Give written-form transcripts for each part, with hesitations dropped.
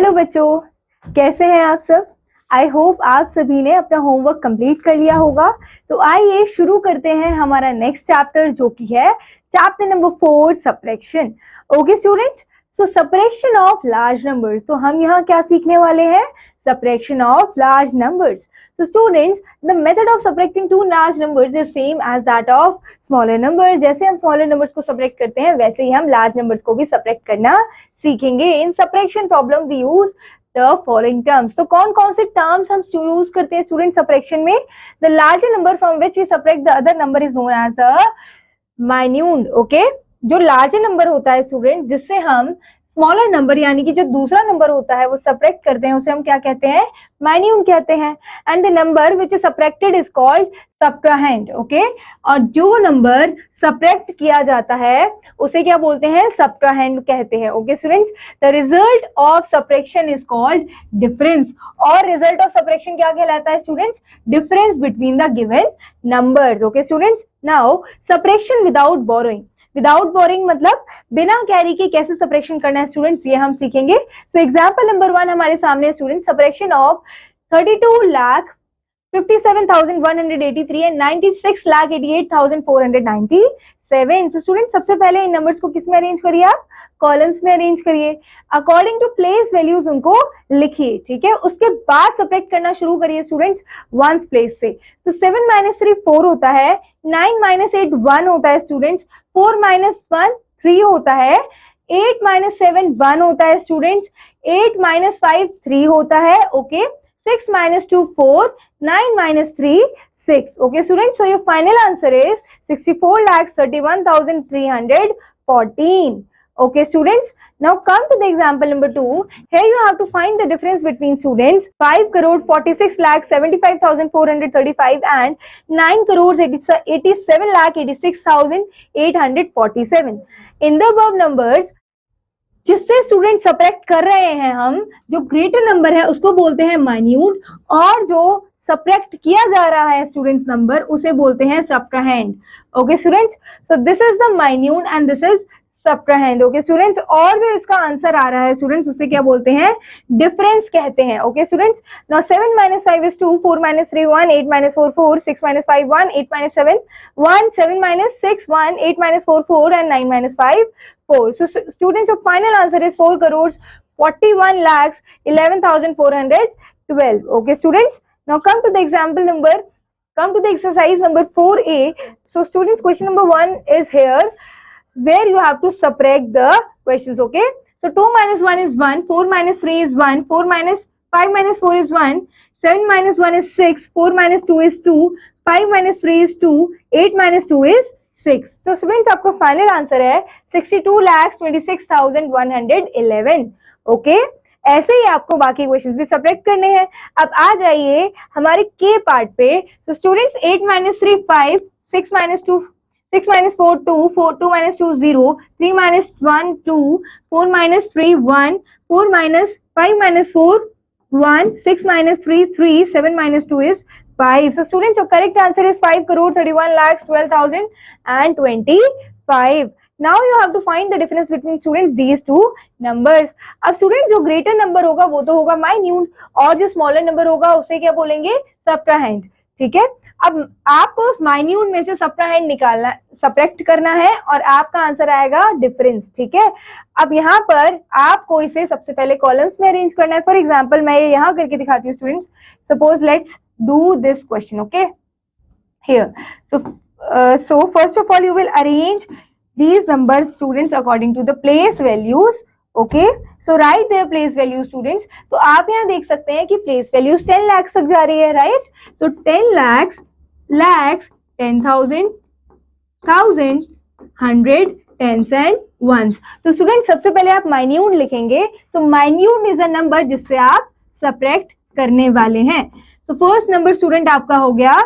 Hello बच्चों, कैसे हैं आप सब। आई होप आप सभी ने अपना होमवर्क कंप्लीट कर लिया होगा। तो आइए शुरू करते हैं हमारा नेक्स्ट चैप्टर, जो कि है chapter number 4, subtraction. Okay students, so subtraction of large numbers. तो हम यहाँ क्या सीखने वाले हैं? Subtraction of large numbers. So students, the method of subtracting two large numbers is same as that of smaller numbers. जैसे हम smaller numbers को subtract करते हैं, वैसे ही हम large numbers को भी subtract करना सीखेंगे। In subtraction problem we use the following terms. तो कौन कौन से terms हम यूज करते हैं स्टूडेंट subtraction में? The larger number from which we subtract the other number is known as the minute. Okay? जो larger number होता है स्टूडेंट, जिससे हम स्मॉलर नंबर यानी कि जो दूसरा नंबर होता है वो सब्ट्रैक्ट करते हैं, उसे हम क्या कहते हैं? माइन्यूट कहते हैं। And the number which is subtracted is called subtrahend. Okay, और जो नंबर सब्ट्रैक्ट किया जाता है उसे क्या बोलते हैं? सब्ट्राहेंड कहते हैं। Okay students, the result of subtraction is called difference. और रिजल्ट ऑफ सब्ट्रैक्शन क्या कहलाता है students? Difference between the given numbers. Okay students, now subtraction without borrowing. Without boring मतलब बिना कैरी के कैसे सब्ट्रैक्शन करना है स्टूडेंट्स, ये हम सीखेंगे। सो एग्जांपल नंबर 1 हमारे सामने student, subtraction of 32,57,183 and 96,88,497। So student सबसे पहले इन नंबर्स को किस में अरेंज करिए? आप कॉलम्स में अरेंज करिए, अकॉर्डिंग टू प्लेस वैल्यूज उनको लिखिए। ठीक है, उसके बाद सब्ट्रैक्ट करना शुरू करिए स्टूडेंट्स वंस प्लेस से। तो 7 - 3 4 होता है, 9 - 8 1 होता है स्टूडेंट्स, 4 - 1 3 होता है, 8 - 7 1 होता है स्टूडेंट्स, 8 - 5 3 होता है। Okay, 6 - 2 4, 9 - 3 6। Okay students, so your final answer is 64,31,314. Okay students, now come to the example number 2. Here you have to find the difference between students 5,46,75,435 and 9,87,86,847. In the above numbers, जिससे student subtract कर रहे हैं हम, जो greater number है उसको बोलते हैं माइन्यूट, और जो सब्ट्रैक्ट किया जा रहा है स्टूडेंट्स नंबर उसे बोलते हैं subtrahend. Okay students, so this is the minute and this is subtrahend. Okay students, और जो इसका आंसर आ रहा है स्टूडेंट्स उसे क्या बोलते हैं? डिफरेंस कहते हैं। Okay students, now 7 - 5 is 2, 4 - 3 1, 8 - 4 4, 6 - 5 1, 8 - 7 1, 7 - 6 1, 8 - 4 4 and 9 - 5 4. So students, your final answer is 4,41,11,412. Okay students, now come to the exercise number 4A. So students, question number 1 is here, where you have to subtract the questions. Okay, so 2 - 1 is 1, 4 - 3 is 1, 5 - 4 is 1, 7 - 1 is 6, 4 - 2 is 2, 5 - 3 is 2, 8 - 2 is 6. So students, आपको final answer है 62,26,111. Okay, ऐसे ही आपको बाकी questions भी subtract करने हैं। अब आ जाइए हमारे के पार्ट पे। तो students 8 - 3 5, 6 - 2 6 - 4 2, 2 - 2 0, 3 - 1 2, 4 - 3 1, 5 - 4 1, 6 - 3 3, 7 - 2 is 5. So students, your correct answer is 5,31,12,025. Now you have to find the difference between students these two numbers. अब students, जो greater number होगा वो तो होगा minute, और जो smaller number होगा उसे क्या बोलेंगे? सब्ट्राहेंड। ठीक है, अब आपको उस माइन्यूट में से सब्ट्राहेंड निकालना, सब्ट्रैक्ट करना है, और आपका आंसर आएगा डिफरेंस। ठीक है, अब यहाँ पर आपको इसे सबसे पहले कॉलम्स में अरेंज करना है। फॉर एग्जांपल मैं ये यहाँ करके दिखाती हूँ students. Suppose let's do this question. Okay, here so first of all you will arrange these numbers students according to the place values. Okay, so write their place value students. तो आप यहाँ देख सकते हैं कि place values 10 lakhs तक जा रही है, right? So 10 lakhs, 10,000, 1,000, 100, tens and ones. तो स्टूडेंट सबसे पहले आप माइन्यूट लिखेंगे। So minute is a number जिससे आप सब्ट्रैक्ट करने वाले हैं। So फर्स्ट नंबर स्टूडेंट आपका हो गया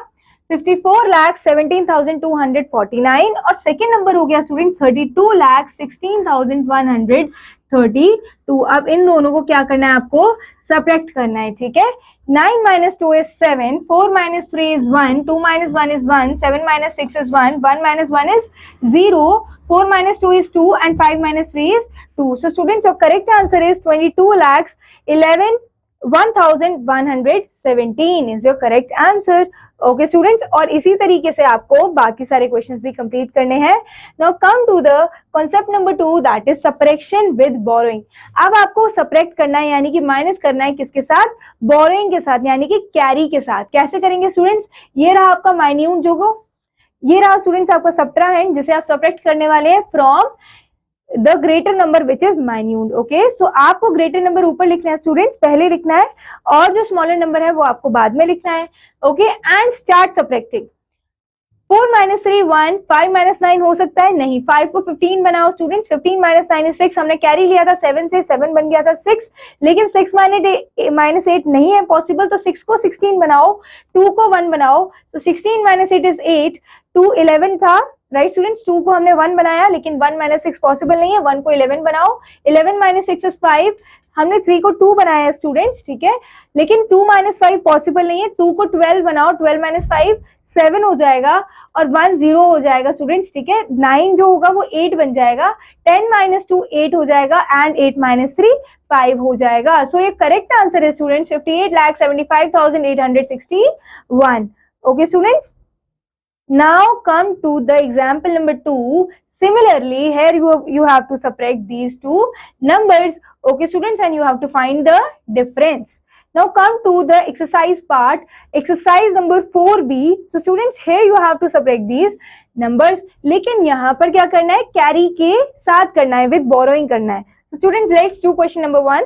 54,17,249, और सेकेंड नंबर हो गया स्टूडेंट 32,16,139। 32। अब इन दोनों को क्या करना है, आपको सब्ट्रैक्ट करना है, ठीक है। 9 minus 2 is 7, 4 minus 3 is 1, 2 minus 1 is 1, 7 minus 6 is 1, 1 minus 1 is 0, 4 minus 2 is 2 and 5 minus 3 is 2. So students, your correct answer is 22,11,117 is your correct answer. Okay students, और इसी तरीके से आपको बाकी सारे क्वेश्चंस भी कंप्लीट करने हैं. Now come to the concept number 2, that is subtraction with borrowing. अब आपको सब्ट्रैक्ट करना है, यानी कि माइनस करना है किसके साथ, बोरोइंग के साथ, यानी कि कैरी के साथ. कैसे करेंगे स्टूडेंट्स, ये रहा आपका माइन्यूट जोगो, ये रहा स्टूडेंट्स आपका सब्ट्राहेंड जिसे आप सब्ट्रैक्ट करने वाले हैं from the greater number which is minuend. Okay, so आपको ग्रेटर नंबर ऊपर लिखना है स्टूडेंट्स, पहले लिखना है, और जो स्मॉलर नंबर है वो आपको बाद में लिखना है. Okay, and start subtracting. 4 minus 3 1, 5 minus 9 हो सकता है, नहीं. 5 को 15 बनाओ स्टूडेंट्स, 15 minus 9 is 6. हमने कैरी लिया था 7 से, 7 बन गया था 6, लेकिन 6 minus 8 नहीं है पॉसिबल, तो 6 को 16 बनाओ, 2 को 1 बनाओ, तो 16 minus 8 is 8, 2 11 था, राइट स्टूडेंट्स. 2 को हमने 1 बनाया, लेकिन 1 minus 6 पॉसिबल नहीं है, 1 को 11 बनाओ, 11 minus 6 is 5, हमने 3 को 2 बनाया है स्टूडेंट्स, ठीक है, लेकिन 2 minus 5 पॉसिबल नहीं है, 2 को 12 बनाओ, 12 minus 5 7 हो जाएगा, और 1 0 हो जाएगा स्टूडेंट्स, ठीक है. 9 जो होगा वो 8 बन जाएगा, 10 minus 2 8 हो जाएगा, एंड 8 minus 3 5 हो जाएगा. सो ये करेक्ट आंसर है students 58,75,861. Okay students, now come to the example number 2. Similarly, here you have to subtract these two numbers. Okay students, and you have to find the difference. Now come to the exercise part, exercise number 4b. So students, here you have to subtract these numbers, लेकिन यहाँ पर क्या करना है, carry के साथ करना है, with borrowing करना है. So students, let's do question number 1.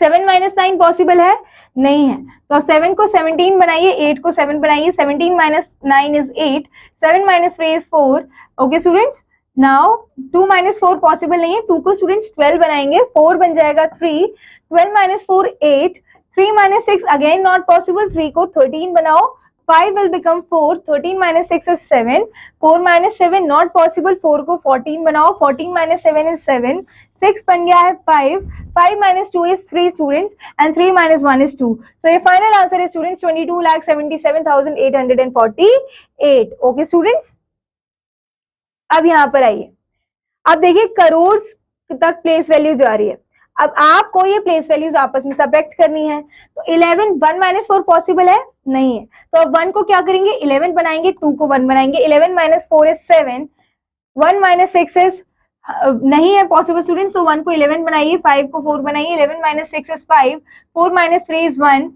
7 minus 9 possible है, नहीं है, तो आप 7 को 17 बनाइए, 8 को 7 बनाइए, 17 minus 9 is 8, 7 minus 3 is 4. Okay students, now 2 minus 4 possible नहीं है, 2 को स्टूडेंट्स 12 बनाएंगे, 4 बन जाएगा 3, 12 minus 4 8, 3 minus 6 again not possible, 3 को 13 बनाओ, 5 will become 4, 13 minus 6 is 7, 4 minus 7 not possible, 4 को 14 बनाओ, 14 minus 7 is 7, 6 बन गया है 5, 5 minus 2 is 3 students, and 3 minus 1 is 2. So your final answer is students 22,77,848. Okay students, अब यहाँ पर आइए, अब देखिए करोड़ तक प्लेस वैल्यू जा रही है. अब आपको ये प्लेस वैल्यूज आपस में सब्ट्रैक्ट करनी है, तो 11 1 minus 4 पॉसिबल है, नहीं है, तो अब 1 को क्या करेंगे, 11 बनाएंगे, 2 को 1 बनाएंगे, 11 minus 4 is 7, 1 minus 6 is नहीं है पॉसिबल स्टूडेंट्स, तो 1 को 11 बनाइए, 5 को 4 बनाइए, 11 minus 6 is 5, 4 minus 3 is 1,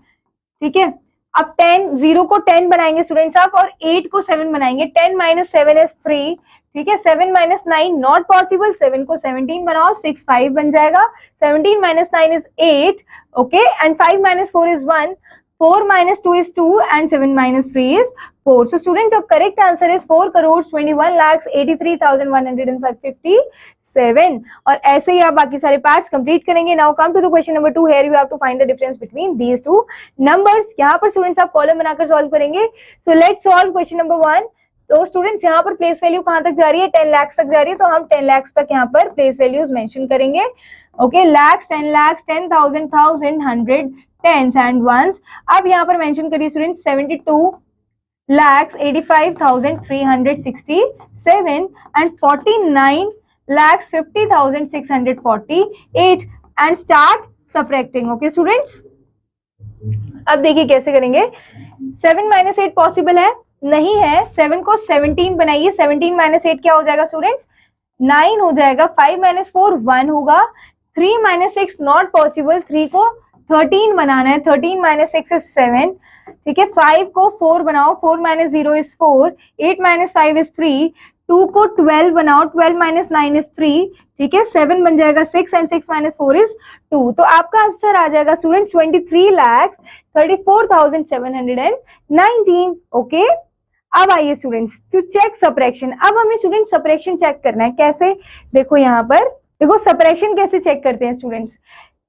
ठीक है. अब 10, 0 को 10 बनाएंगे स्टूडेंट्स आप, और 8 को 7 बनाएंगे, 10 minus 7 is 3, ठीक है. 7 minus 9 नॉट पॉसिबल, 7 को 17 बनाओ, 6 5 बन जाएगा, 17 minus 9 is 8, okay, and 5 minus 4 is 1, 4 minus 2 is 2, and 7 minus 3 is 4. So students, your correct answer is 4,21,83,157. और ऐसे ही आप बाकी सारे पार्ट्स कंप्लीट करेंगे. Now come to the question number 2. Here you have to find the difference between these two numbers. यहाँ पर students आप column बनाकर सॉल्व करेंगे. So let's solve question number 1. तो स्टूडेंट्स यहाँ पर प्लेस वैल्यू कहाँ तक जा रही है, 10 लाख तक जा रही है, तो हम 10 लाख तक यहाँ पर प्लेस वैल्यूज मेंशन करेंगे. Okay, lakhs, 10 lakh, 10,000, 1,000, 100, tens and ones. अब यहाँ पर मेंशन करिए students 72 lakhs 85,367 and 49 lakhs 50,648 and start subtracting. Okay students, अब देखिए कैसे करेंगे. 7 minus 8 पॉसिबल है, नहीं है, 7 को 17 बनाइए, 17 minus 8 क्या हो जाएगा स्टूडेंट्स, 9 हो जाएगा, 5 minus 4 1 होगा, 3 minus 6 नॉट पॉसिबल, 3 को 13 बनाना है, 13 minus 6 is 7, ठीक है. 5 को 4 बनाओ, 4 minus 0 is 4, 8 minus 5 is 3, 2 को 12 बनाओ, 12 minus 9 is 3, ठीक है. 7 बन जाएगा 6, and 6 minus 4 is 2. तो आपका आंसर आ जाएगा स्टूडेंट्स 23,34,719. ओके, अब आइए स्टूडेंट्स टू चेक सब्ट्रैक्शन. अब हमें स्टूडेंट सब्ट्रैक्शन चेक करना है. कैसे, देखो यहाँ पर देखो सब्ट्रैक्शन कैसे चेक करते हैं स्टूडेंट्स.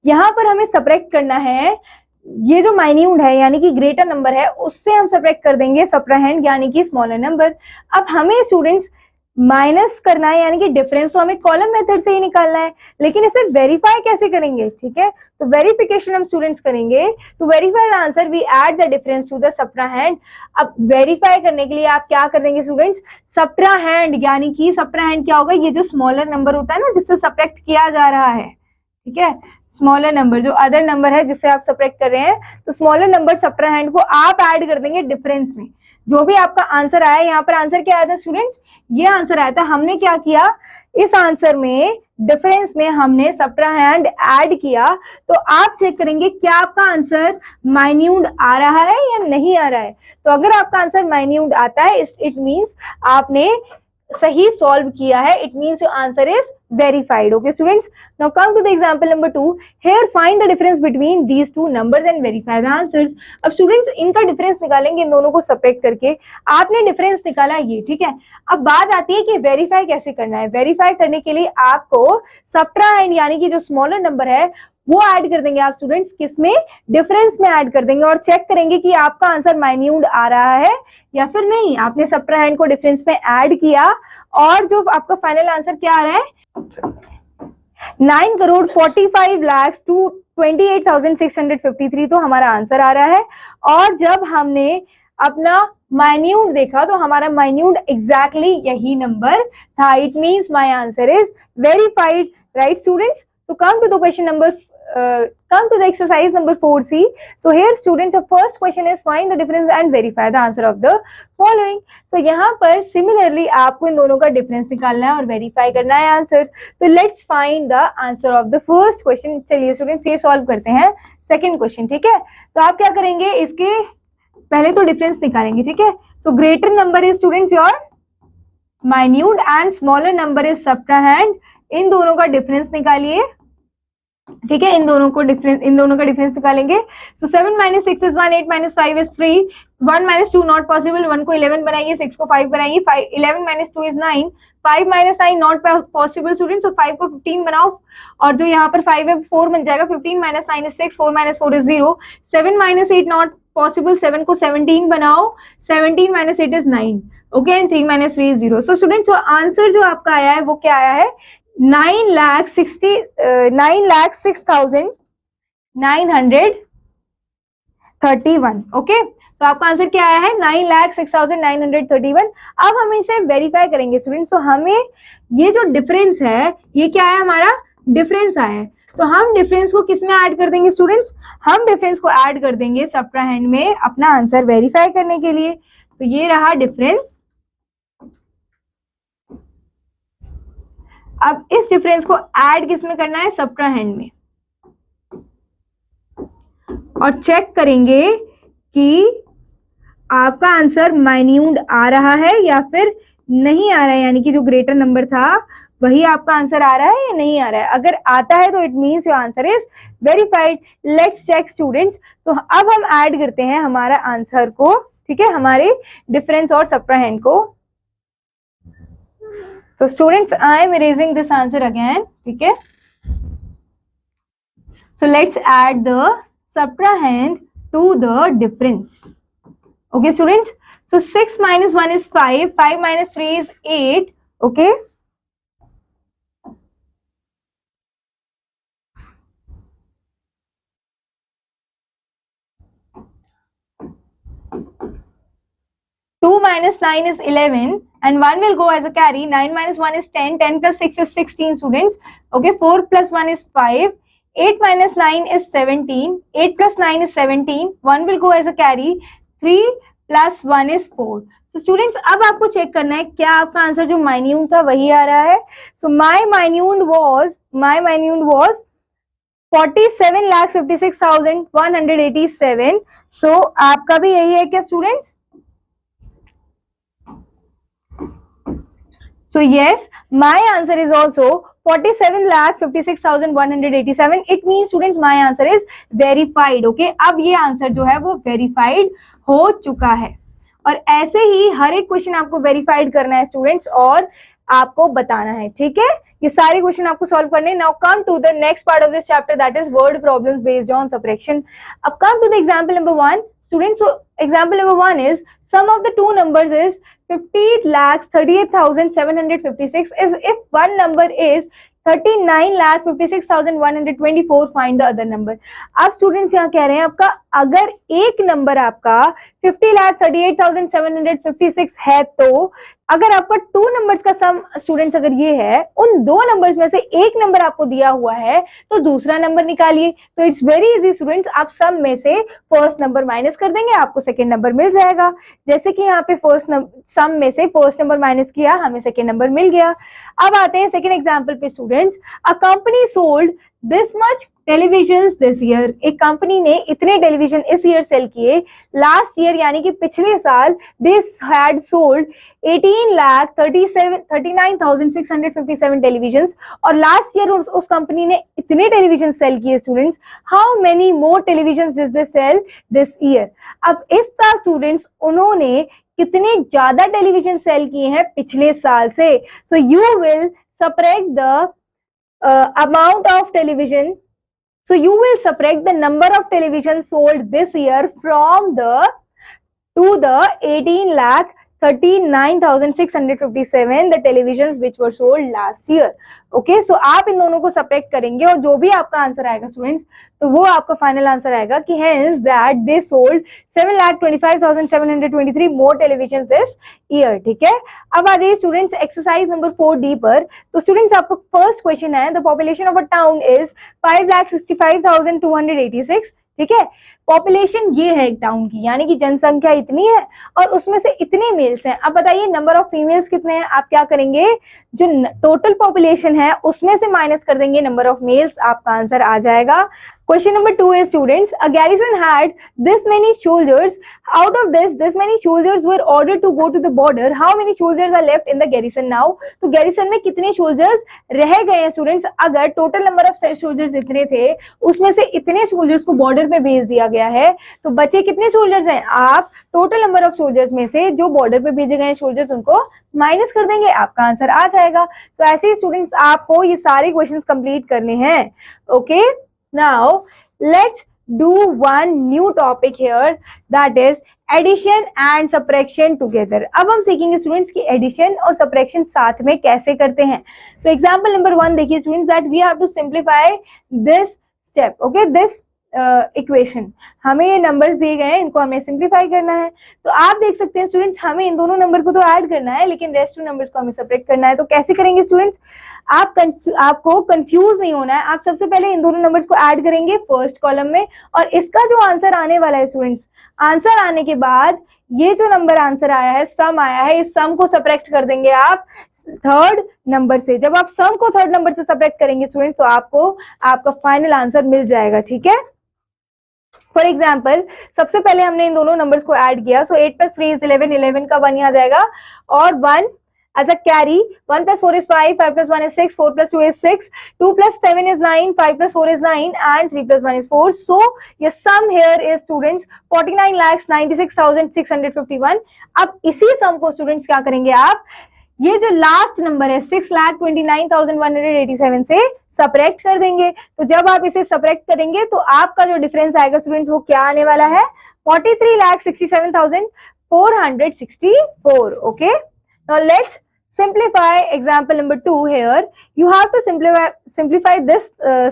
यहाँ पर हमें सब्ट्रैक्ट करना है, ये जो माइन्यूट है यानी कि ग्रेटर नंबर है उससे हम सब्ट्रैक्ट कर देंगे सब्ट्राहेंड यानी कि स्मॉलर नंबर. अब हमें स्टूडेंट्स माइनस करना है, यानी कि डिफरेंस तो हमें कॉलम मेथड से ही निकालना है, लेकिन इसे वेरीफाई कैसे करेंगे? ठीक है, तो वेरिफिकेशन हम स्टूडेंट्स करेंगे। To verify the answer we add the difference to the subtrahend. अब वेरीफाई करने के लिए आप क्या कर देंगे स्टूडेंट्स? सब्ट्राहैंड, यानी कि सब्ट्राहैंड क्या होगा? ये जो स्मॉलर नंबर होता है ना जिससे सब्ट्रैक्ट किया जा रहा है, ठीक है, स्मॉलर नंबर जो अदर नंबर है जिससे आप सब्ट्रैक्ट कर रहे हैं, तो स्मॉलर नंबर सब्ट्राहैंड को आप ऐड कर देंगे डिफरेंस में। जो भी आपका आंसर आया, यहाँ पर आंसर क्या आया था स्टूडेंट्स? ये आंसर आया था। हमने क्या किया, इस आंसर में डिफरेंस में हमने सब्ट्राहैंड ऐड किया। तो आप चेक करेंगे क्या आपका आंसर माइन्यूट आ रहा है या नहीं आ रहा है। तो अगर आपका आंसर माइन्यूट आता है, इट मींस आपने सही सॉल्व किया है, it means your answer is verified. Okay students, now come to the example number 2. Here find the difference between these two numbers and verify the answers. अब students इनका difference निकालेंगे, इन दोनों को separate करके। आपने डिफरेंस निकाला ये, ठीक है। अब बात आती है कि वेरीफाई कैसे करना है। वेरीफाई करने के लिए आपको सब्ट्राहैंड यानी कि जो स्मॉलर नंबर है वो ऐड कर देंगे आप स्टूडेंट्स, किसमें? डिफरेंस में ऐड कर देंगे, और चेक करेंगे कि आपका आंसर माइन्यूट आ रहा है या फिर नहीं। आपने सब्ट्राहैंड को डिफरेंस में ऐड किया और जो आपका फाइनल आंसर क्या आ रहा है? 9,45,02,28,653 तो हमारा आंसर आ रहा है। और जब हमने अपना माइन्यूट देखा तो हमारा माइन्यूट एग्जैक्टली यही नंबर था। It means my answer is verified, right students. So come to the exercise number 4C. So here students, your first question is find the difference and verify the answer of the following. So यहाँ पर similarly आपको इन दोनों का difference निकालना है और verify करना है आंसर। तो let's find the answer of the first question. चलिए स्टूडेंट्स ये सॉल्व करते हैं सेकंड क्वेश्चन, ठीक है। तो आप क्या करेंगे, इसके पहले तो डिफरेंस निकालेंगे, ठीक है। So greater number is students your minuend and smaller number is subtrahend. इन दोनों का डिफरेंस निकालिए, ठीक है। इन दोनों का डिफरेंस निकालेंगे। सो 7 - 6 is 1, 8 - 5 is 3, 1 - 2 नॉट पॉसिबल, 1 को 11 बनाइए, 6 को 5 बनाइए, 11 - 2 is 9, 5 - 9 नॉट पॉसिबल स्टूडेंट। सो 5 को 15 बनाओ, और जो यहाँ पर 5 है 4 बन जाएगा। 15 - 9 is 6, 4 - 4 is 0, 7 - 8 नॉट पॉसिबल, 7 को 17 बनाओ, 17 - 8 is 9, okay, and 3 - 3 is 0। So students answer जो आपका आया है वो क्या आया है? 9,06,931, ओके। तो आपका आंसर क्या आया है? 9,06,931। अब हम इसे वेरीफाई करेंगे स्टूडेंट्स। तो हमें ये जो डिफरेंस है ये क्या है? हमारा डिफरेंस आया है। तो हम डिफरेंस को किस में ऐड कर देंगे स्टूडेंट्स? हम डिफरेंस को ऐड कर देंगे सब्ट्राहैंड में अपना आंसर वेरीफाई करने के लिए। तो ये रहा डिफरेंस। अब इस डिफरेंस को ऐड किस में करना है? सब्ट्राहैंड में, और चेक करेंगे कि आपका आंसर माइन्यूट आ रहा है या फिर नहीं आ रहा है, यानी कि जो ग्रेटर नंबर था वही आपका आंसर आ रहा है या नहीं आ रहा है। अगर आता है तो it means your answer is verified. Let's check students. तो अब हम ऐड करते हैं हमारा आंसर को, ठीक है, हमारे डिफरेंस और सब्ट्राहैंड को। So students, I am erasing this answer again, ठीक है। So let's add the subtrahend to the difference. Okay students, so 6 - 1 is 5, 5 - 3 is 8, okay। Two minus 9 is 11, and 1 will go as a carry. 9 - 1 is 10, 10 + 6 is 16 students, okay। 4 + 1 is 5, 8 - 9 is 17, 8 + 9 is 17, 1 will go as a carry, 3 + 1 is 4। So students, अब आपको check करना है क्या आपका answer जो minute था वही आ रहा है। So my minute was 47,56,187। So आपका भी यही है क्या students? So yes, my answer is also 47,56,187. It means students my answer is verified. Okay, अब ये आंसर जो है वो वेरीफाइड हो चुका है। और ऐसे ही हर एक क्वेश्चन आपको वेरीफाइड करना है स्टूडेंट्स, और आपको बताना है, ठीक है। ये सारे क्वेश्चन आपको सॉल्व करने। Now come to the next part of this chapter, that is word problems based on subtraction. अब come to the example number 1 students. So example number 1 is sum of the two numbers is 50,38,756 is if one number is 39,56,124, find the other number. अब students यहाँ कह रहे हैं आपका अगर एक number आपका 50,38,756 है, तो अगर आपका टू नंबर्स का सम स्टूडेंट्स अगर ये है, उन दो नंबर्स में से एक नंबर आपको दिया हुआ है तो दूसरा नंबर निकालिए। तो इट्स वेरी इजी स्टूडेंट्स, आप सम में से फर्स्ट नंबर माइनस कर देंगे, आपको सेकेंड नंबर मिल जाएगा। जैसे कि यहाँ पे सम में से फर्स्ट नंबर माइनस किया, हमें सेकेंड नंबर मिल गया। अब आते हैं सेकेंड एग्जाम्पल पे students. A company sold this much television this year, एक कंपनी ने इतने टेलीविजन इस ईयर सेल किए। लास्ट ईयर यानी कि पिछले साल दिस हैड सोल्ड 18,39,657 टेलीविजन, और लास्ट ईयर उस कंपनी ने इतने टेलीविजन सेल किए students. How many more television did they sell this year. अब इस साल स्टूडेंट्स उन्होंने कितने ज्यादा टेलीविजन सेल किए हैं पिछले साल से। So you will subtract the amount of television. So you will subtract the number of television sold this year from the 18,39,657 the televisions which were sold last year. Okay, so आप इन दोनों को subtract करेंगे और जो भी आपका answer आएगा students, तो वो आपका फाइनल आंसर आएगा कि hence that they sold 7,25,723 more televisions this year. ठीक है, अब आ जाइए स्टूडेंट्स एक्सरसाइज नंबर 4D पर। तो स्टूडेंट्स आपको फर्स्ट क्वेश्चन है, the population of a town is 5,65,286। ठीक है, पॉपुलेशन ये है एक टाउन की, यानी कि जनसंख्या इतनी है और उसमें से इतने मेल्स हैं। अब बताइए नंबर ऑफ फीमेल्स कितने हैं। आप क्या करेंगे, जो टोटल पॉपुलेशन है उसमें से माइनस कर देंगे नंबर ऑफ मेल्स, आपका आंसर आ जाएगा। Question number 2 is students, a garrison had this many soldiers. Out of this many soldiers were ordered to go to the border. How many soldiers are left in the garrison now? तो garrison में कितने soldiers रह गए हैं students. अगर total number of soldiers इतने थे, उसमें से इतने soldiers को बॉर्डर पे भेज दिया गया है, तो बचे कितने soldiers हैं। आप टोटल नंबर ऑफ soldiers में से जो बॉर्डर पे भेजे गए soldiers उनको माइनस कर देंगे, आपका आंसर आ जाएगा। तो ऐसे ही स्टूडेंट्स आपको ये सारे क्वेश्चंस कंप्लीट करने हैं। Okay, now let's do one new topic here, that is addition and subtraction together. अब हम सीखेंगे स्टूडेंट्स की एडिशन और सब्ट्रैक्शन साथ में कैसे करते हैं। So example number 1 देखिए students, that we have to simplify this step. Okay, this equation, हमें ये नंबर्स दिए गए हैं, इनको हमें सिंप्लीफाई करना है। तो आप देख सकते हैं स्टूडेंट्स, हमें इन दोनों नंबर को तो ऐड करना है, लेकिन रेस्ट टू नंबर्स को हमें सेपरेट करना है। तो कैसे करेंगे स्टूडेंट्स, आपको कंफ्यूज नहीं होना है। आप सबसे पहले इन दोनों नंबर्स को ऐड करेंगे फर्स्ट कॉलम में, और इसका जो आंसर आने वाला है स्टूडेंट्स, आंसर आने के बाद ये जो नंबर आंसर आया है, सम आया है, इस सम को सब्ट्रैक्ट कर देंगे आप थर्ड नंबर से। जब आप सम को थर्ड नंबर से सब्ट्रैक्ट करेंगे स्टूडेंट्स, तो आपको आपका फाइनल आंसर मिल जाएगा। ठीक है, फॉर एग्जाम्पल सबसे पहले हमने इन दोनों नंबर्स को ऐड किया। सो 8 + 3 = 11, 11 का 1 आ जाएगा, और 1 as a carry, 1 + 4 = 5, 5 + 1 = 6, 4 + 2 = 6, 2 + 7 = 9, 5 + 4 = 9, and 3 + 1 = 4. So your sum here is students 49,96,651. अब इसी सम को स्टूडेंट्स क्या करेंगे आप, ये जो लास्ट नंबर है 6,29,187 से सब्ट्रैक्ट कर देंगे। तो जब आप इसे सब्ट्रैक्ट करेंगे तो आपका जो डिफरेंस आएगा स्टूडेंट्स, वो क्या आने वाला है, 43,67,464. Okay, now let's simplify example number 2 here. You have to simplify this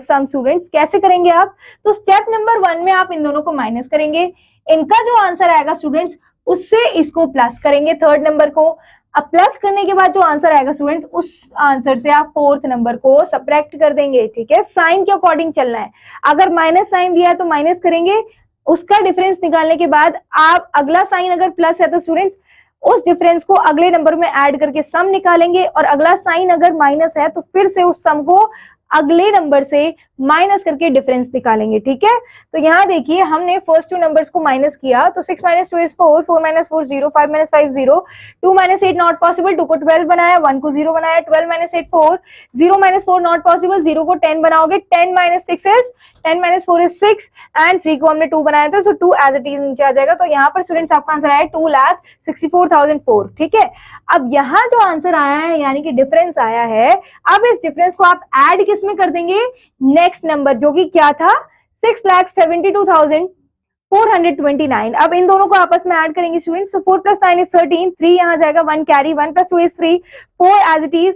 sum students. कैसे करेंगे आप, तो स्टेप नंबर 1 में आप इन दोनों को माइनस करेंगे, इनका जो आंसर आएगा स्टूडेंट्स उससे इसको प्लस करेंगे थर्ड नंबर को। अब प्लस करने के बाद जो आंसर आएगा स्टूडेंट्स, उस आंसर से आप फोर्थ नंबर को सब्ट्रैक्ट कर देंगे। ठीक है, साइन के अकॉर्डिंग चलना है। अगर माइनस साइन दिया है तो माइनस करेंगे, उसका डिफरेंस निकालने के बाद आप अगला साइन अगर प्लस है तो स्टूडेंट्स उस डिफरेंस को अगले नंबर में ऐड करके सम निकालेंगे, और अगला साइन अगर माइनस है तो फिर से उस सम को अगले नंबर से माइनस करके डिफरेंस निकालेंगे। ठीक है, तो यहाँ देखिए हमने फर्स्ट टू नंबर्स को माइनस किया, तो 6 - 2 = 4, 4 - 4 0, 5 - 5 0, 2 - 8 नॉट पॉसिबल, 2 को 12 बनाया, 1 को 0 बनाया, 12 - 8 4, 0 - 4 नॉट पॉसिबल, 0 को 10 बनाओगे, 10 - 6 is 10 - 4 is 6, एंड 3 को हमने 2 बनाया था, सो 2 एज इट इज नीचे आ जाएगा। तो यहाँ पर स्टूडेंट्स आपका आंसर आया 2,64,004। ठीक है, अब यहाँ जो आंसर आया है यानी कि डिफरेंस आया है, अब इस डिफरेंस को आप ऐड किस में कर देंगे, नेक्स्ट नंबर जो कि क्या था 6,72,464 429। अब इन दोनों को आपस में ऐड करेंगे स्टूडेंट्स, so 4 + 9 is 13, 3 यहाँ जाएगा, 1 carry, 1 + 2 is 3, 4 as it is,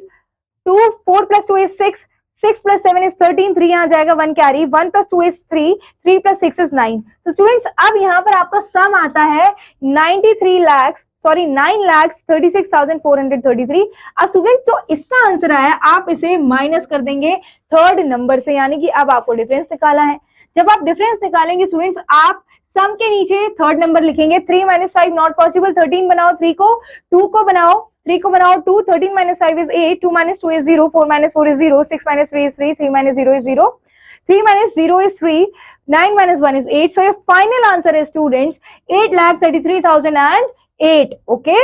2, 4 + 2 is 6, 6 + 7 is 13, 3 यहाँ जाएगा, 1 carry, 1 + 2 is 3, 3 + 6 is 9। so students अब यहाँ पर आपका सम आता है 9,36,433। अब स्टूडेंट्स जो इसका आंसर आया आप इसे माइनस कर देंगे थर्ड नंबर से, यानी कि अब आपको डिफरेंस निकाला है। जब आप डिफरेंस निकालेंगे स्टूडेंट्स आप सम के नीचे थर्ड नंबर लिखेंगे, 3 - 5 नॉट पॉसिबल, 13 बनाओ, 3 को, 2 को बनाओ, 3 को बनाओ, 2, 13 - 5 is 8, 2 - 2 is 0, 4 - 4 is 0, 6 - 3 is 3, 3 - 0 is 0, 3 - 0 is 3, 9 - 1 is 8. So your final answer is students 8,33,008. Okay.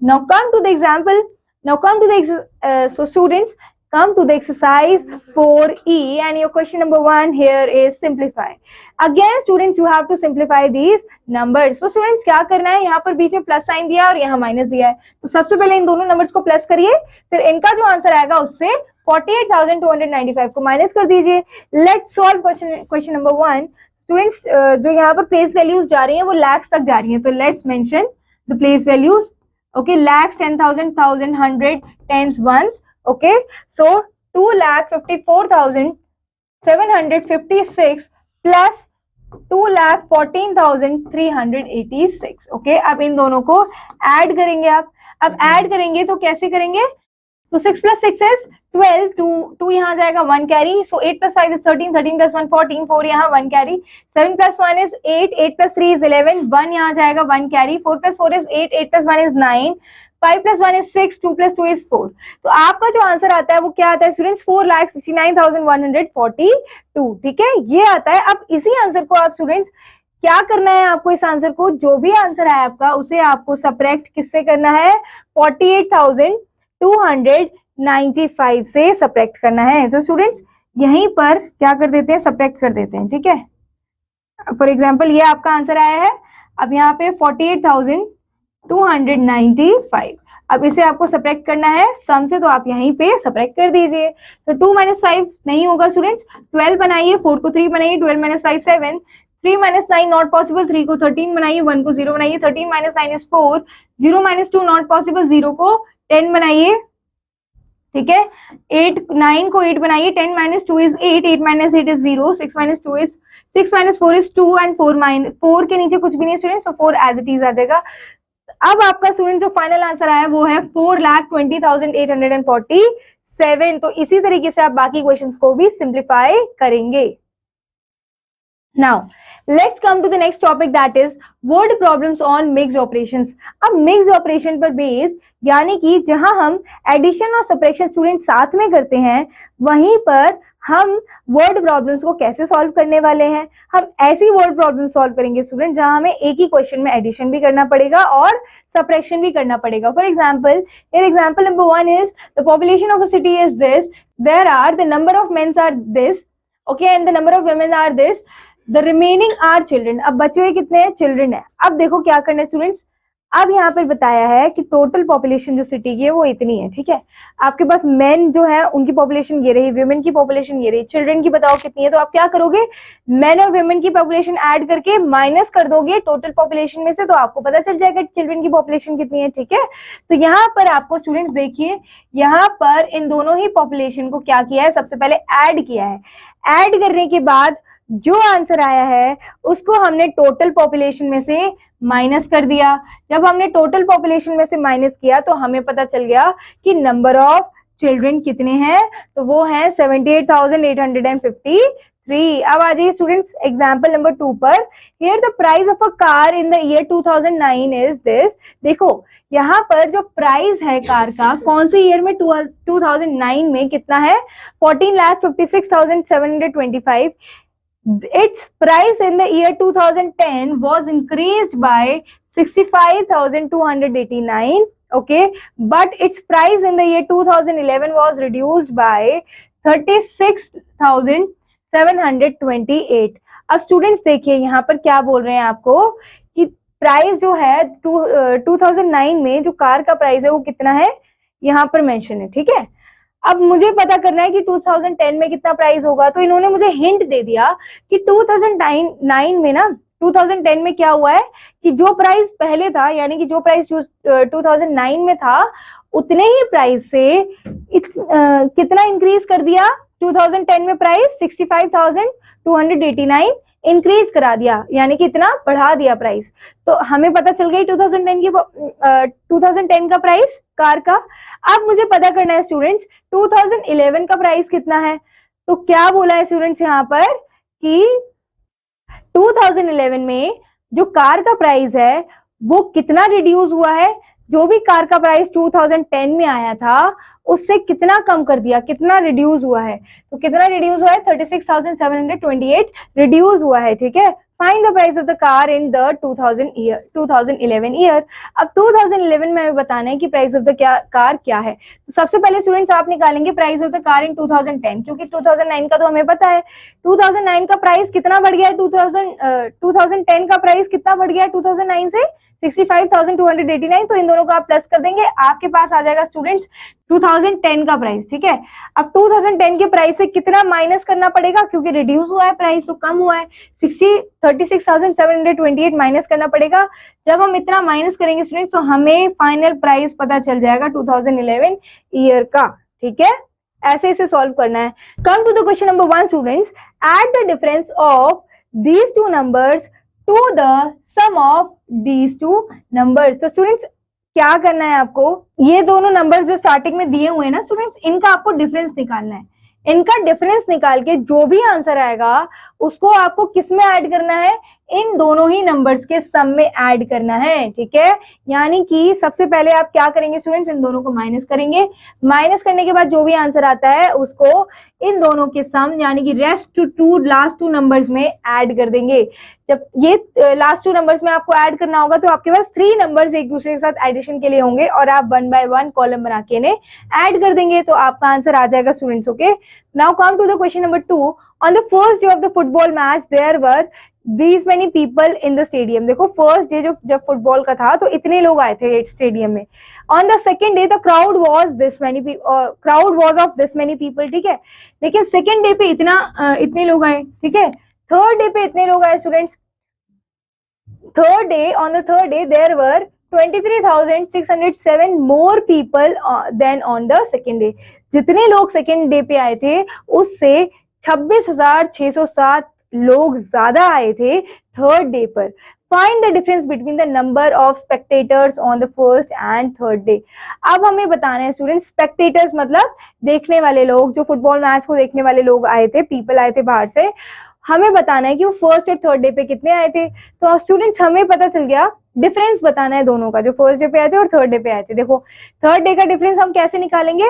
Now come to the example. Now come to the so students come to the exercise 4E and your question number 1 here is simplify. Again students you have to simplify these numbers. So students क्या करना है, यहाँ पर बीच में plus sign दिया और यहाँ minus दिया है, तो सबसे पहले इन दोनों नंबर्स को प्लस करिए, फिर इनका जो आंसर आएगा उससे 48,295 को माइनस कर दीजिए। Let's solve question number 1। Students जो यहाँ पर प्लेस वैल्यूज जा रही हैं वो लैक्स तक जा रही हैं, तो let's mention the place values. Okay, lakhs, 10,000, 1,000, 100, tens, ones. Okay, so 2,54,756 plus 2,14,386। Okay, अब इन दोनों को ऐड करेंगे आप। अब ऐड करेंगे तो कैसे करेंगे, so 6 + 6 is 12, 2 यहाँ जाएगा, 1 कैरी, so 8 + 5 is 13, 13 + 1 14, 4 यहाँ 1 कैरी, 7 + 1 is 8, 8 + 3 is 11, 1 यहाँ जाएगा, 1 carry, 4 + 4 is 8, 8 + 1 is 9, 5 + 1 is 6, 2 + 2 is 4। तो आपका जो आंसर आता है वो क्या आता है स्टूडेंट्स, 4,69,142। ठीक है, ये आता है। अब इसी आंसर को आप स्टूडेंट्स क्या करना है, आपको इस आंसर को, जो भी आंसर है आपका उसे आपको सब्ट्रैक्ट किससे करना है, 48,295 से सब्ट्रैक्ट करना है। तो स्टूडेंट्स यहीं पर क्या कर देते हैं, सब्ट्रैक्ट कर देते हैं। ठीक है, फॉर एग्जांपल ये आपका आंसर आया है, अब यहाँ पे 48,295, अब इसे आपको सब्ट्रैक्ट करना है सम से, तो आप यहीं पे सब्ट्रैक्ट कर दीजिए। तो 2 - 5 नहीं होगा स्टूडेंट्स, 12 बनाइए, 4 को 3 बनाइए, 12 - 5 7, 3 - 9 नॉट पॉसिबल, 3 को 13 बनाइए, 1 को 0 बनाइए, 13 - 9 is 4, 0 - 2 नॉट पॉसिबल, 0 को 10 बनाइए। ठीक है, 8 9 को 8 बनाइए, 10 - 2 is 8, 8 - 8 is 0, 6 - 2 is 6 - 4 is 2 and 4 के नीचे कुछ भी नहीं स्टूडेंट्स, तो 4 as it is आ जाएगा। अब आपका स्टूडेंट जो फाइनल आंसर आया वो है 4,20,847। तो इसी तरीके से आप बाकी क्वेश्चंस को भी सिंप्लीफाई करेंगे। Now let's come to the next topic, that is word problems on mixed operations. अब मिक्स्ड ऑपरेशन पर बेस, यानी कि जहां हम एडिशन और सब्ट्रैक्शन स्टूडेंट साथ में करते हैं, वहीं पर हम वर्ड प्रॉब्लम्स को कैसे सॉल्व करने वाले हैं। हम ऐसी वर्ड प्रॉब्लम सॉल्व करेंगे स्टूडेंट जहां हमें एक ही क्वेश्चन में एडिशन भी करना पड़ेगा और सब्ट्रैक्शन भी करना पड़ेगा। For example, example number 1 is the population of a city is this, there are the number of mens are this, okay, and the number of women are this, the remaining are children. अब बचे हुए कितने हैं, children है। अब देखो क्या करना है स्टूडेंट्स, अब यहाँ पर बताया है कि टोटल पॉपुलेशन जो सिटी की है वो इतनी है। ठीक है, आपके पास मेन जो है उनकी पॉपुलेशन ये रही, वुमेन की पॉपुलेशन ये रही, चिल्ड्रन की बताओ कितनी है। तो आप क्या करोगे, मेन और वुमेन की पॉपुलेशन ऐड करके माइनस कर दोगे टोटल पॉपुलेशन में से, तो आपको पता चल जाएगा चिल्ड्रन की पॉपुलेशन कितनी है। ठीक है, तो यहाँ पर आपको स्टूडेंट्स देखिए, यहाँ पर इन दोनों ही पॉपुलेशन को क्या किया है, सबसे पहले ऐड किया है। ऐड करने के बाद जो आंसर आया है उसको हमने टोटल पॉपुलेशन में से माइनस कर दिया। जब हमने टोटल पॉपुलेशन में से माइनस किया तो हमें पता चल गया कि नंबर ऑफ चिल्ड्रन कितने हैं, तो वो हैं 78,853। अब आ जाइए स्टूडेंट्स एग्जांपल नंबर 2 पर। Here the price of a car in the year 2009 is this. देखो यहाँ पर जो प्राइस है कार का कौन से ईयर में, 2009 में कितना है, 14,56,725। Its price in the year 2010 was increased by 65,289, okay, but its price in the year 2011 was reduced by 36,728। अब स्टूडेंट्स देखिए यहाँ पर क्या बोल रहे हैं आपको कि प्राइस जो है 2009 में जो कार का प्राइस है वो कितना है, यहाँ पर मेंशन है। ठीक है, अब मुझे पता करना है कि 2010 में कितना प्राइस होगा, तो इन्होंने मुझे हिंट दे दिया कि 2009 में ना 2010 में क्या हुआ है कि जो प्राइस पहले था, यानी कि जो प्राइस 2009 में था, उतने ही प्राइस से कितना इंक्रीज कर दिया 2010 में प्राइस 65,289 इंक्रीज करा दिया, यानी कि इतना बढ़ा दिया प्राइस। तो हमें पता चल गई 2010 का प्राइस कार का। अब मुझे पता करना है स्टूडेंट्स 2011 का प्राइस कितना है। तो क्या बोला है स्टूडेंट्स यहाँ पर कि 2011 में जो कार का प्राइस है वो कितना रिड्यूस हुआ है, जो भी कार का प्राइस 2010 में आया था उससे कितना कम कर दिया, कितना रिड्यूस हुआ है। तो कितना रिड्यूस हुआ है 36,728 रिड्यूस हुआ है, ठीक है। Find the price of the car in the 2011 year. अब 2011 में हमें बताना है कि प्राइस ऑफ द कार क्या है। तो सबसे पहले स्टूडेंट्स आप निकालेंगे price of the car in 2010, क्योंकि 2009 का तो हमें पता है 2009 का प्राइस कितना बढ़ गया है, 2010 का प्राइस कितना बढ़ गया है 2009 से 65,289। तो इन दोनों को आप प्लस कर देंगे, आपके पास आ जाएगा स्टूडेंट्स 2010 का प्राइस, ठीक है। अब 2010 के प्राइस से कितना माइनस करना पड़ेगा, क्योंकि रिड्यूस हुआ है प्राइस तो कम हुआ है, 36,728 माइनस करना पड़ेगा। जब हम इतना माइनस करेंगे स्टूडेंट्स तो हमें फाइनल प्राइस पता चल जाएगा 2011 ईयर का, ठीक है। ऐसे इसे सॉल्व करना है। Come to the question number 1 students, add the difference of these two numbers to the sum of these two numbers. तो स्टूडेंट्स क्या करना है आपको, ये दोनों नंबर्स जो स्टार्टिंग में दिए हुए हैं ना स्टूडेंट्स, इनका आपको डिफरेंस निकालना है। इनका डिफरेंस निकाल के जो भी आंसर आएगा उसको आपको किस में ऐड करना है, इन दोनों ही नंबर्स के सम में ऐड करना है, ठीक है। यानी कि सबसे पहले आप क्या करेंगे स्टूडेंट्स, इन दोनों को माइनस करेंगे। माइनस करने के बाद जो भी आंसर आता है उसको इन दोनों के सम यानी कि rest to last two numbers में ऐड कर देंगे। जब ये लास्ट टू नंबर्स में आपको ऐड करना होगा तो आपके पास 3 नंबर्स एक दूसरे के साथ एडिशन के लिए होंगे और आप 1 बाय 1 कॉलम बना के इन्हें ऐड कर देंगे, तो आपका आंसर आ जाएगा students, okay. Now come to the question number 2। On the first day of the football match there were these many people in the stadium। देखो फर्स्ट डे जब फुटबॉल का था तो इतने लोग आए थे स्टेडियम में। On the second day the crowd was of this many people, ठीक है। लेकिन सेकेंड डे पे इतने लोग आए, ठीक है। थर्ड डे पे इतने लोग आए students. on the third day there were 23,607 more people than on the second day। जितने लोग सेकेंड डे पे आए थे उससे 26,607 लोग ज्यादा आए थे थर्ड डे पर। Find the difference between the number of spectators on the first and third day. अब हमें बताना है स्टूडेंट्स, स्पेक्टेटर्स मतलब देखने वाले लोग, जो फुटबॉल मैच को देखने वाले लोग आए थे, पीपल आए थे बाहर से। हमें बताना है कि वो फर्स्ट और थर्ड डे पे कितने आए थे। तो स्टूडेंट्स हमें पता चल गया, डिफरेंस बताना है दोनों का, जो फर्स्ट डे पे आए थे और थर्ड डे पे आए थे। देखो थर्ड डे का डिफरेंस हम कैसे निकालेंगे,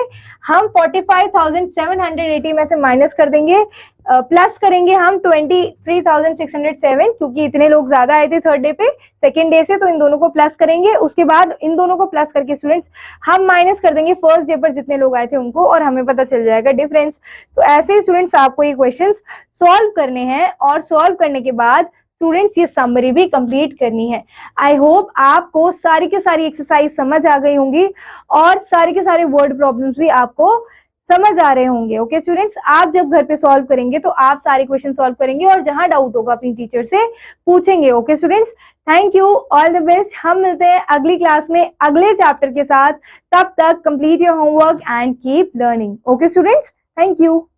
हम 45,780 में से माइनस कर देंगे, प्लस करेंगे हम 23,607, क्योंकि इतने लोग ज्यादा आए थे थर्ड डे पे सेकेंड डे से, तो इन दोनों को प्लस करेंगे। उसके बाद इन दोनों को प्लस करके स्टूडेंट्स हम माइनस कर देंगे फर्स्ट डे पर जितने लोग आए थे उनको, और हमें पता चल जाएगा डिफरेंस। तो ऐसे ही स्टूडेंट्स आपको ये क्वेश्चंस सॉल्व करने हैं, और सॉल्व करने के बाद स्टूडेंट्स ये समरी भी कंप्लीट करनी है। आई होप आपको सारी की सारी एक्सरसाइज समझ आ गई होंगी और सारे के सारे वर्ड प्रॉब्लम्स भी आपको समझ आ रहे होंगे, ओके स्टूडेंट्स। आप जब घर पे सॉल्व करेंगे तो आप सारे क्वेश्चन सॉल्व करेंगे और जहां डाउट होगा अपनी टीचर से पूछेंगे, okay students. Thank you, all the best. हम मिलते हैं अगली क्लास में अगले चैप्टर के साथ। तब तक complete your homework and keep learning, okay students. Thank you.